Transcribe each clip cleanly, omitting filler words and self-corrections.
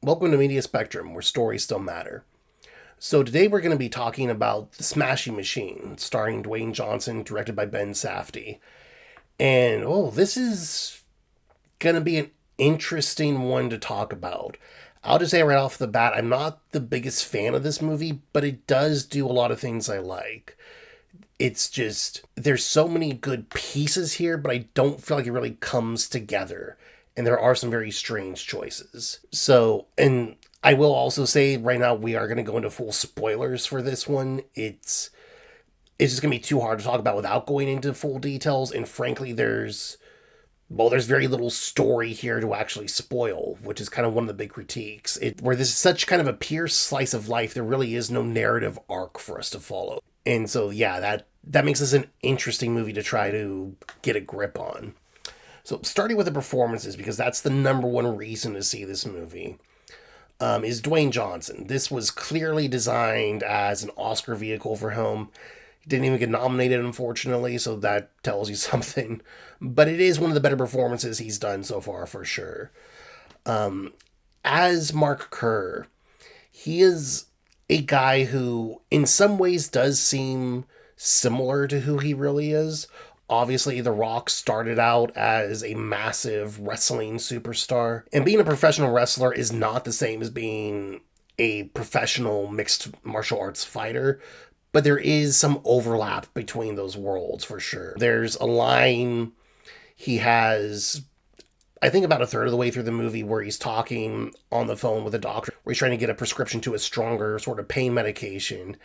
Welcome to Media Spectrum, where stories still matter. So today we're going to be talking about The Smashing Machine, starring Dwayne Johnson, directed by Ben Safdie. And, this is going to be an interesting one to talk about. I'll just say right off the bat, I'm not the biggest fan of this movie, but it does do a lot of things I like. It's just, there's so many good pieces here, but I don't feel like it really comes together. And there are some very strange choices. So, and I will also say right now we are going to go into full spoilers for this one. It's just going to be too hard to talk about without going into full details. And frankly, there's very little story here to actually spoil, which is kind of one of the big critiques. Where this is such kind of a pure slice of life, there really is no narrative arc for us to follow. And so, yeah, that makes this an interesting movie to try to get a grip on. So starting with the performances, because that's the number one reason to see this movie, is Dwayne Johnson. This was clearly designed as an Oscar vehicle for him. He didn't even get nominated, unfortunately, so that tells you something. But it is one of the better performances he's done so far, for sure. As Mark Kerr, he is a guy who, in some ways, does seem similar to who he really is. Obviously, The Rock started out as a massive wrestling superstar. And being a professional wrestler is not the same as being a professional mixed martial arts fighter. But there is some overlap between those worlds, for sure. There's a line he has, I think about a third of the way through the movie, where he's talking on the phone with a doctor, where he's trying to get a prescription to a stronger sort of pain medication.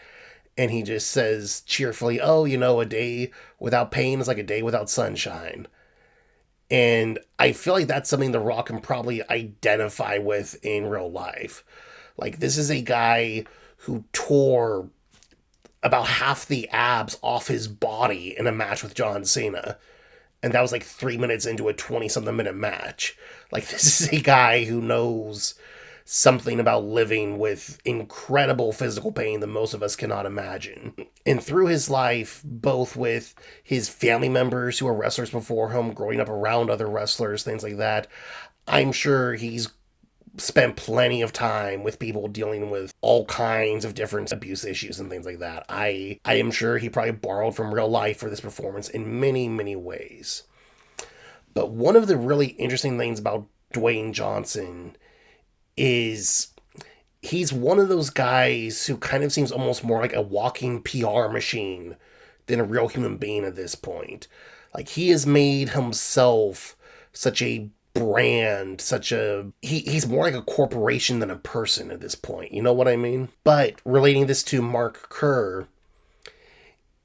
And he just says cheerfully, a day without pain is like a day without sunshine. And I feel like that's something The Rock can probably identify with in real life. Like, this is a guy who tore about half the abs off his body in a match with John Cena. And that was like 3 minutes into a 20-something minute match. Like, this is a guy who knows something about living with incredible physical pain that most of us cannot imagine. And through his life, both with his family members who were wrestlers before him, growing up around other wrestlers, things like that, I'm sure he's spent plenty of time with people dealing with all kinds of different abuse issues and things like that. I am sure he probably borrowed from real life for this performance in many, many ways. But one of the really interesting things about Dwayne Johnson is he's one of those guys who kind of seems almost more like a walking PR machine than a real human being at this point. Like, he has made himself such a brand, he's more like a corporation than a person at this point. You know what I mean? But relating this to Mark Kerr,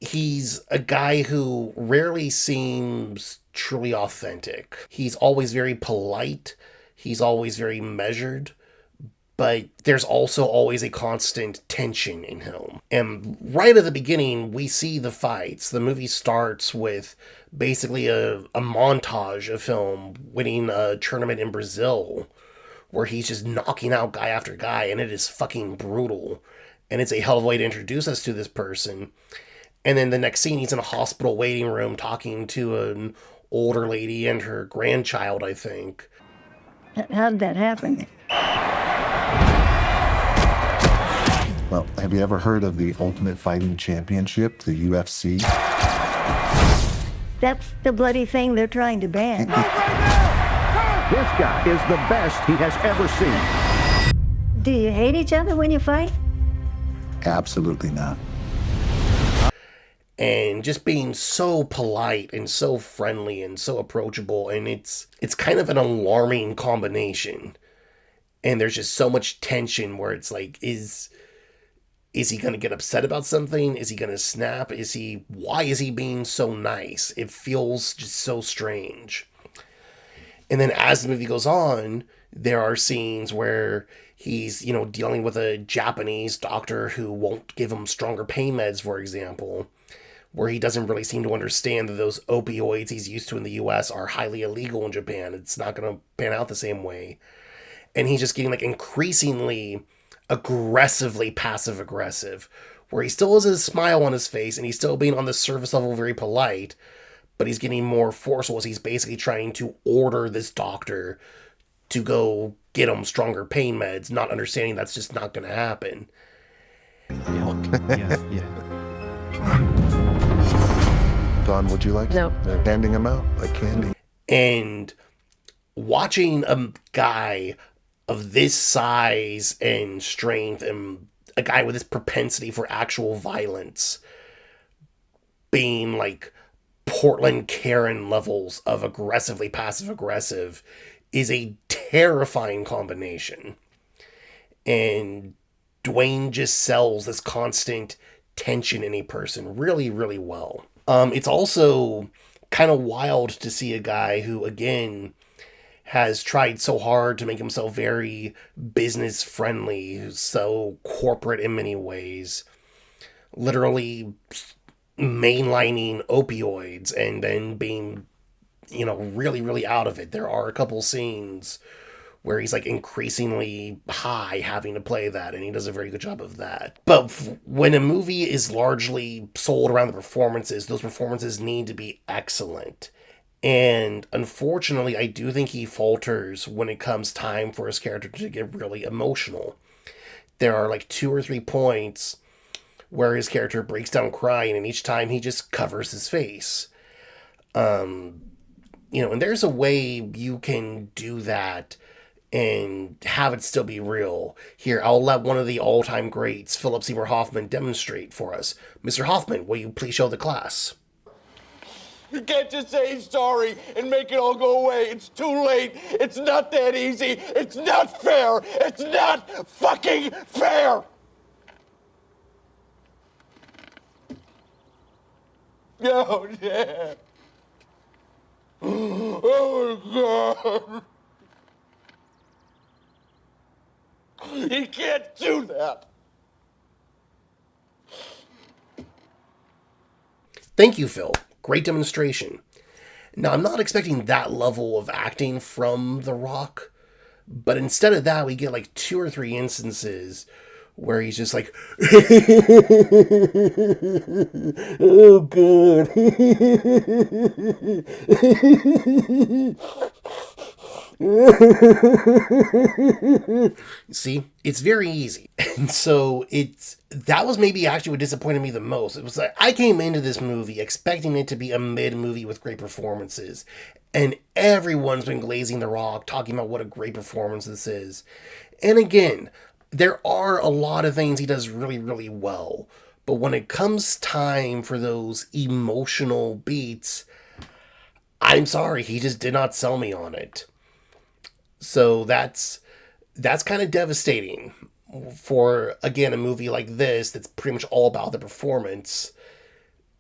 he's a guy who rarely seems truly authentic. He's always very polite. He's always very measured. But there's also always a constant tension in him. And right at the beginning, we see the fights. The movie starts with basically a montage of him winning a tournament in Brazil, where he's just knocking out guy after guy, and it is fucking brutal. And it's a hell of a way to introduce us to this person. And then the next scene, he's in a hospital waiting room talking to an older lady and her grandchild, I think. How did that happen? Well, have you ever heard of the Ultimate Fighting Championship, the UFC? That's the bloody thing they're trying to ban. This guy is the best he has ever seen. Do you hate each other when you fight? Absolutely not. And just being so polite and so friendly and so approachable, and it's kind of an alarming combination. And there's just so much tension where it's like, is he going to get upset about something? Is he going to snap? Why is he being so nice? It feels just so strange. And then as the movie goes on, there are scenes where he's, dealing with a Japanese doctor who won't give him stronger pain meds, for example, where he doesn't really seem to understand that those opioids he's used to in the US are highly illegal in Japan. It's not going to pan out the same way. And he's just getting increasingly aggressively passive aggressive, where he still has a smile on his face and he's still being on the surface level very polite, but he's getting more forceful as he's basically trying to order this doctor to go get him stronger pain meds, not understanding that's just not going to happen. Yeah. Don, would you like? No. They're handing them out like candy. And watching a guy of this size and strength, and a guy with this propensity for actual violence, being like Portland Karen levels of aggressively passive aggressive, is a terrifying combination. And Dwayne just sells this constant tension in a person really, really well. It's also kind of wild to see a guy who, again, has tried so hard to make himself very business friendly, so corporate in many ways, literally mainlining opioids and then being, really, really out of it. There are a couple scenes where he's like increasingly high having to play that, and he does a very good job of that. But when a movie is largely sold around the performances, those performances need to be excellent. And unfortunately, I do think he falters when it comes time for his character to get really emotional. There are like 2 or 3 points where his character breaks down crying, and each time he just covers his face. And there's a way you can do that and have it still be real. Here, I'll let one of the all-time greats, Philip Seymour Hoffman, demonstrate for us. Mr. Hoffman, will you please show the class? You can't just say sorry and make it all go away. It's too late. It's not that easy. It's not fair. It's not fucking fair. Oh, yeah. Oh, God. You can't do that. Thank you, Phil. Great demonstration. Now, I'm not expecting that level of acting from The Rock, but instead of that, we get like 2 or 3 instances where he's just like, oh, God. See, it's very easy. And so that was maybe actually what disappointed me the most. It was like, I came into this movie expecting it to be a mid movie with great performances, and everyone's been glazing The Rock, talking about what a great performance this is. And again, there are a lot of things he does really, really well, but when it comes time for those emotional beats, I'm sorry, he just did not sell me on it. So that's kind of devastating for, again, a movie like this that's pretty much all about the performance.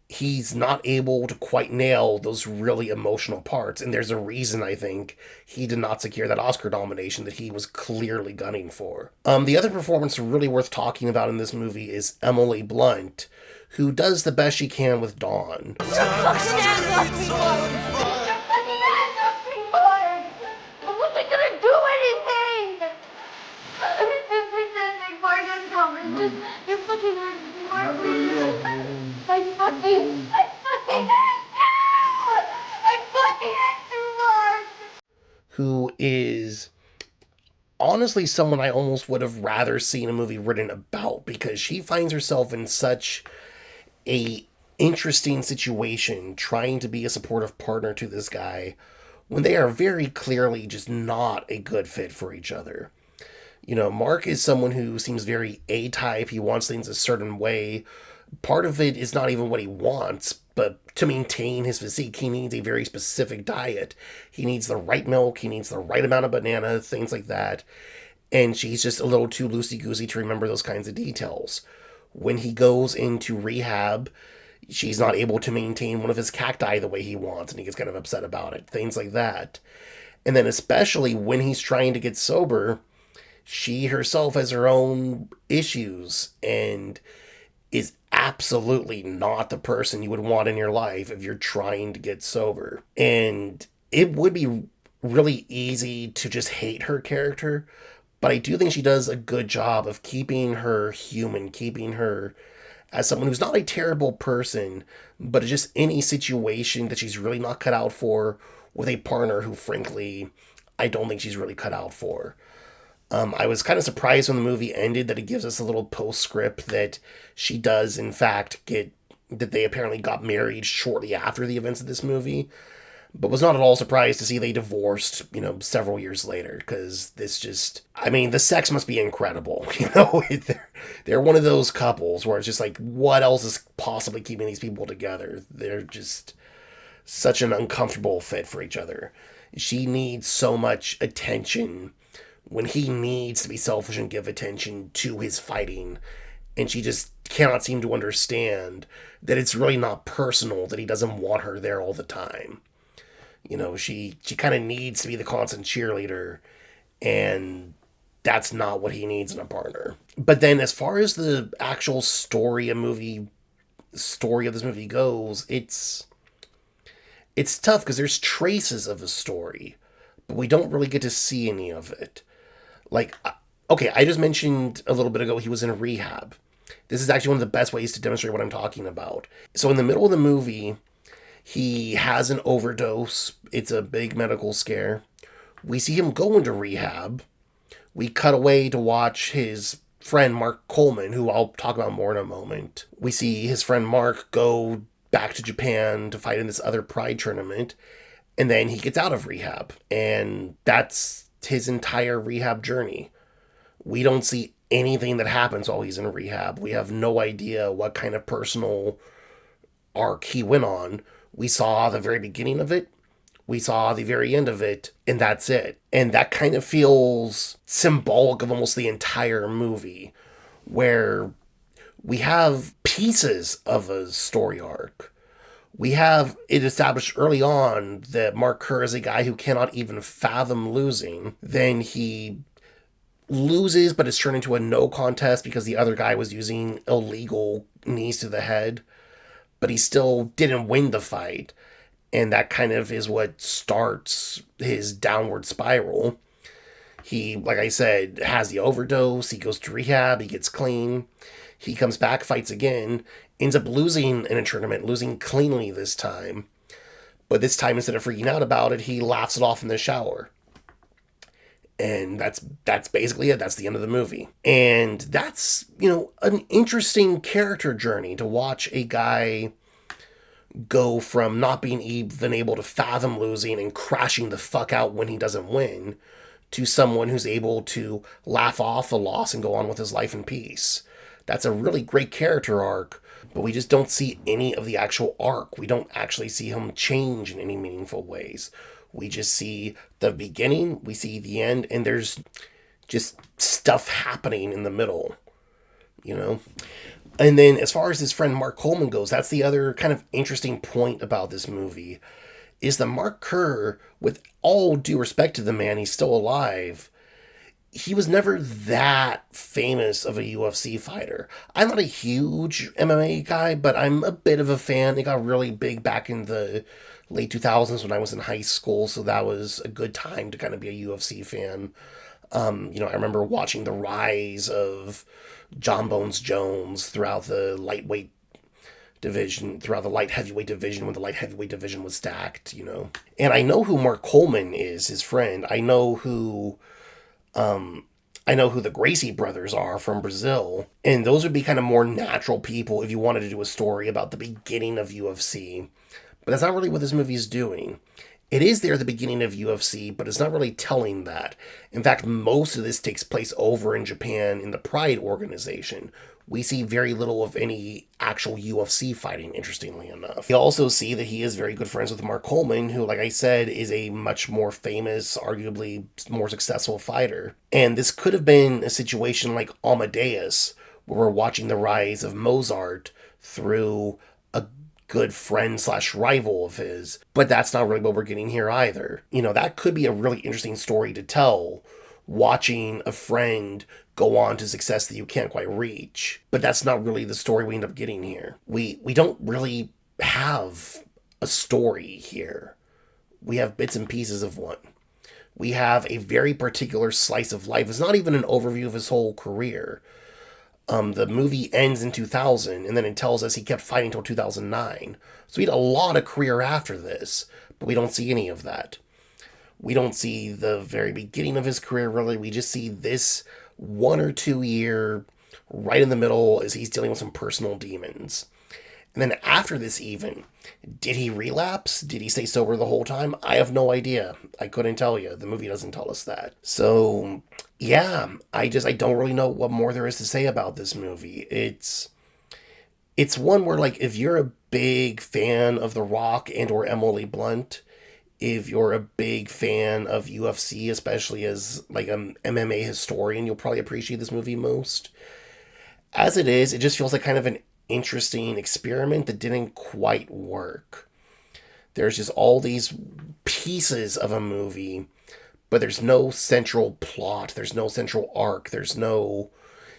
He's not able to quite nail those really emotional parts, and there's a reason, I think, he did not secure that Oscar nomination that he was clearly gunning for. The other performance really worth talking about in this movie is Emily Blunt, who does the best she can with Dawn. Who is honestly someone I almost would have rather seen a movie written about, because she finds herself in such a interesting situation trying to be a supportive partner to this guy when they are very clearly just not a good fit for each other. Mark is someone who seems very A-type. He wants things a certain way. Part of it is not even what he wants, but to maintain his physique, he needs a very specific diet. He needs the right milk, he needs the right amount of banana, things like that. And she's just a little too loosey-goosey to remember those kinds of details. When he goes into rehab, she's not able to maintain one of his cacti the way he wants, and he gets kind of upset about it. Things like that. And then especially when he's trying to get sober, she herself has her own issues and is absolutely not the person you would want in your life if you're trying to get sober. And it would be really easy to just hate her character, but I do think she does a good job of keeping her human, keeping her as someone who's not a terrible person, but just any situation that she's really not cut out for with a partner who, frankly, I don't think she's really cut out for. I was kind of surprised when the movie ended that it gives us a little postscript that she does, in fact, that they apparently got married shortly after the events of this movie, but was not at all surprised to see they divorced, several years later, because the sex must be incredible, they're one of those couples where it's just like, what else is possibly keeping these people together? They're just such an uncomfortable fit for each other. She needs so much attention when he needs to be selfish and give attention to his fighting, and she just cannot seem to understand that it's really not personal, that he doesn't want her there all the time. She kind of needs to be the constant cheerleader, and that's not what he needs in a partner. But then as far as the actual story of this movie goes, it's tough because there's traces of a story, but we don't really get to see any of it. Like, okay, I just mentioned a little bit ago he was in rehab. This is actually one of the best ways to demonstrate what I'm talking about. So in the middle of the movie, he has an overdose. It's a big medical scare. We see him go into rehab. We cut away to watch his friend Mark Coleman, who I'll talk about more in a moment. We see his friend Mark go back to Japan to fight in this other Pride tournament, and then he gets out of rehab. And that's his entire rehab journey. We don't see anything that happens while he's in rehab. We have no idea what kind of personal arc he went on. We saw the very beginning of it, we saw the very end of it, and that's it. And that kind of feels symbolic of almost the entire movie, where we have pieces of a story arc. We have it established early on that Mark Kerr is a guy who cannot even fathom losing. Then he loses, but it's turned into a no contest because the other guy was using illegal knees to the head. But he still didn't win the fight. And that kind of is what starts his downward spiral. He, like I said, has the overdose. He goes to rehab. He gets clean. He comes back, fights again, ends up losing in a tournament, losing cleanly this time. But this time, instead of freaking out about it, he laughs it off in the shower. And that's basically it. That's the end of the movie. And that's, an interesting character journey to watch a guy go from not being even able to fathom losing and crashing the fuck out when he doesn't win to someone who's able to laugh off the loss and go on with his life in peace. That's a really great character arc, but we just don't see any of the actual arc. We don't actually see him change in any meaningful ways. We just see the beginning, we see the end, and there's just stuff happening in the middle, And then as far as his friend Mark Coleman goes, that's the other kind of interesting point about this movie, is that Mark Kerr, with all due respect to the man, he's still alive, he was never that famous of a UFC fighter. I'm not a huge MMA guy, but I'm a bit of a fan. It got really big back in the late 2000s when I was in high school, so that was a good time to kind of be a UFC fan. I remember watching the rise of John Bones Jones throughout the lightweight division, throughout the light heavyweight division, when the light heavyweight division was stacked, And I know who Mark Coleman is, his friend. I know who the Gracie brothers are from Brazil, and those would be kind of more natural people if you wanted to do a story about the beginning of UFC. But that's not really what this movie is doing. It is there at the beginning of UFC, but it's not really telling that. In fact, most of this takes place over in Japan in the Pride organization. We see very little of any actual UFC fighting, interestingly enough. We also see that he is very good friends with Mark Coleman, who, like I said, is a much more famous, arguably more successful fighter. And this could have been a situation like Amadeus, where we're watching the rise of Mozart through a good friend / rival of his. But that's not really what we're getting here either. That could be a really interesting story to tell, watching a friend go on to success that you can't quite reach. But that's not really the story we end up getting here. We don't really have a story here. We have bits and pieces of one. We have a very particular slice of life. It's not even an overview of his whole career. The movie ends in 2000, and then it tells us he kept fighting until 2009. So he had a lot of career after this, but we don't see any of that. We don't see the very beginning of his career, really. We just see this 1 or 2 year right in the middle as he's dealing with some personal demons. And then after this, even, did he relapse? Did he stay sober the whole time? I have no idea. I couldn't tell you. The movie doesn't tell us that. So, yeah, I don't really know what more there is to say about this movie. It's one where, like, if you're a big fan of The Rock and or Emily Blunt, if you're a big fan of UFC, especially as, like, an MMA historian, you'll probably appreciate this movie most. As it is, it just feels like kind of an interesting experiment that didn't quite work. There's just all these pieces of a movie, but there's no central plot, there's no central arc, there's no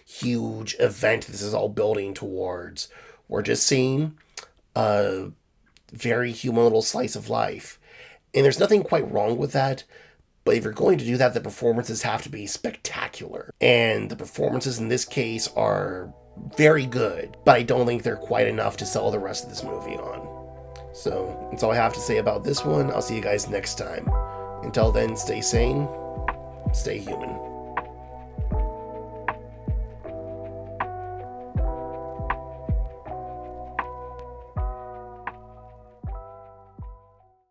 huge event this is all building towards. We're just seeing a very human little slice of life. And there's nothing quite wrong with that, but if you're going to do that, the performances have to be spectacular. And the performances in this case are very good, but I don't think they're quite enough to sell the rest of this movie on. So that's all I have to say about this one. I'll see you guys next time. Until then, stay sane, stay human.